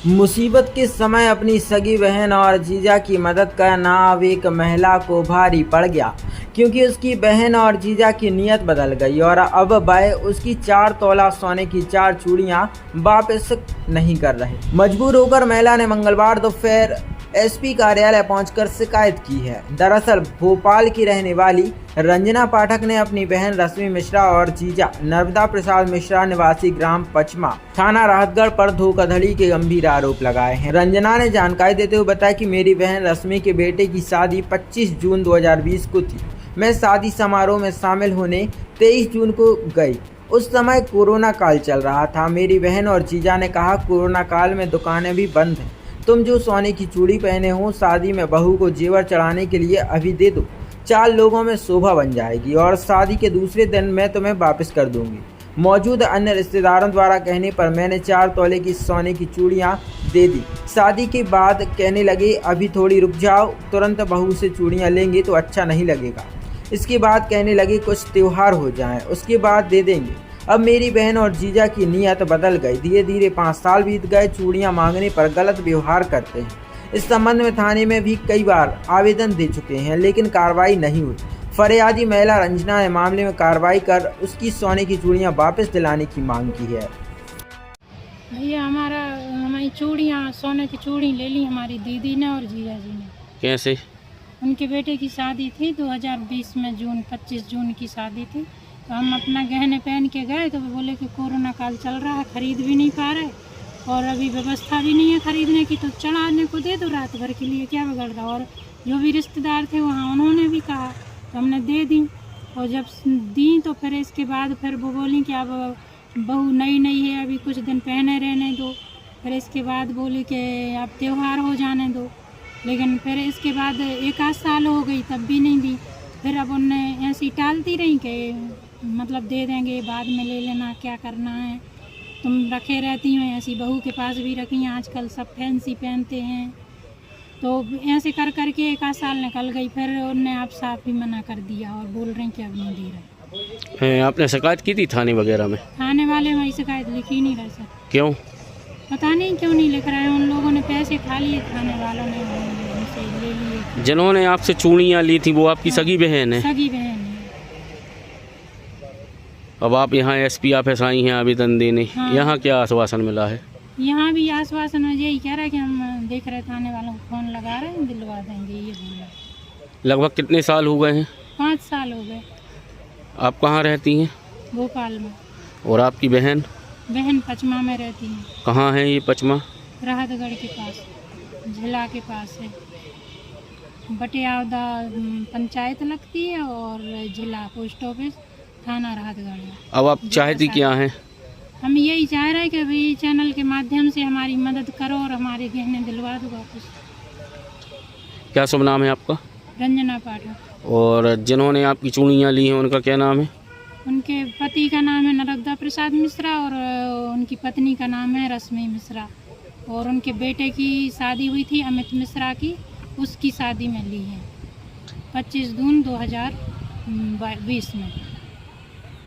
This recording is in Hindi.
मुसीबत के समय अपनी सगी बहन और जीजा की मदद करना अब एक महिला को भारी पड़ गया, क्योंकि उसकी बहन और जीजा की नीयत बदल गई और अब वह उसकी 4 तोला सोने की 4 चूड़ियां वापस नहीं कर रहे। मजबूर होकर महिला ने मंगलवार दोपहर एसपी कार्यालय पहुंचकर शिकायत की है। दरअसल भोपाल की रहने वाली रंजना पाठक ने अपनी बहन रश्मि मिश्रा और जीजा नर्मदा प्रसाद मिश्रा निवासी ग्राम पचमा थाना राहतगढ़ पर धोखाधड़ी के गंभीर आरोप लगाए हैं। रंजना ने जानकारी देते हुए बताया कि मेरी बहन रश्मि के बेटे की शादी 25 जून 2020 को थी। मैं शादी समारोह में शामिल होने 23 जून को गई। उस समय कोरोना काल चल रहा था। मेरी बहन और जीजा ने कहा, कोरोना काल में दुकानें भी बंद हैं, तुम जो सोने की चूड़ी पहने हो शादी में बहू को जेवर चढ़ाने के लिए अभी दे दो, 4 लोगों में शोभा बन जाएगी और शादी के दूसरे दिन मैं तुम्हें वापस कर दूंगी। मौजूद अन्य रिश्तेदारों द्वारा कहने पर मैंने 4 तोले की सोने की चूड़ियां दे दी। शादी के बाद कहने लगे अभी थोड़ी रुक जाओ, तुरंत बहू से चूड़ियां लेंगे तो अच्छा नहीं लगेगा। इसके बाद कहने लगे कुछ त्योहार हो जाएं, उसके बाद दे देंगे। अब मेरी बहन और जीजा की नीयत बदल गई। धीरे धीरे 5 साल बीत गए। चूड़ियां मांगने पर गलत व्यवहार करते हैं। इस संबंध में थाने में भी कई बार आवेदन दे चुके हैं, लेकिन कार्रवाई नहीं हुई। फरियादी महिला रंजना ने मामले में कार्रवाई कर उसकी सोने की चूड़ियां वापस दिलाने की मांग की है। भैया हमारी चूड़ियाँ, सोने की चूड़ी ले ली हमारी दीदी ने और जीजा जी ने। कैसे? उनके बेटे की शादी थी 2020 में, 25 जून की शादी थी। तो हम अपना गहने पहन के गए तो वो बोले कि कोरोना काल चल रहा है, खरीद भी नहीं पा रहे और अभी व्यवस्था भी नहीं है खरीदने की, तो चढ़ाने को दे दो रात भर के लिए, क्या बिगड़ रहा। और जो भी रिश्तेदार थे वहाँ उन्होंने भी कहा तो हमने दे दी। और जब दी तो फिर इसके बाद फिर वो बोली कि अब बहू नई नई है, अभी कुछ दिन पहने रहने दो। फिर इसके बाद बोली कि अब त्यौहार हो जाने दो, लेकिन फिर इसके बाद 1 आध साल हो गई तब भी नहीं दी। फिर अब उनने ऐसी टालती रही कि मतलब दे देंगे, बाद में ले लेना, क्या करना है, तुम रखे रहती हो। ऐसी बहू के पास भी रखी हैं, आजकल सब फैंसी पहनते हैं। तो ऐसे कर करके 1 आध साल निकल गई। फिर उनने आप साफ ही मना कर दिया और बोल रहे हैं कि अब नहीं दे रहे। आपने शिकायत की थी थाने वगैरह में? थाने वाले हमारी शिकायत लिख ही नहीं रहे सर। क्यों? पता नहीं क्यों नहीं लिख रहे हैं। उन लोगों ने पैसे खा लिए, थाने वालों ने उनसे ले लिए। जिन्होंने आपसे चूड़ियाँ ली थी वो आपकी सगी बहन है? सगी बहन है। अब आप यहाँ एसपी ऑफिस आई हैं आवेदन देने। हाँ। यहाँ क्या आश्वासन मिला है? यहाँ भी आश्वासन यही कह रहा है कि हम देख रहे, थाने वालों को फ़ोन लगा रहे हैं, दिलवा देंगे, ये बोल रहे हैं। लगभग कितने साल हो गए हैं? 5 साल हो गए। आप कहाँ रहती हैं? भोपाल में। और आपकी बहन? बहन पचमा में रहती है। कहाँ है ये पचमा? राहतगढ़ के पास, झिला के पास है। बटियावदा पंचायत लगती है और जिला पोस्ट ऑफिस थाना राहतगढ़ है। अब आप चाहती क्या हैं? हम यही चाह रहे हैं कि अभी चैनल के माध्यम से हमारी मदद करो और हमारे गहने दिलवा दो वापस। क्या शुभ नाम है आपका? रंजना पाठक। और जिन्होंने आपकी चूड़ियाँ ली हैं उनका क्या नाम है? उनके पति का नाम है नर्मदा प्रसाद मिश्रा और उनकी पत्नी का नाम है रश्मि मिश्रा। और उनके बेटे की शादी हुई थी अमित मिश्रा की, उसकी शादी में ली है 25 जून 2020 में।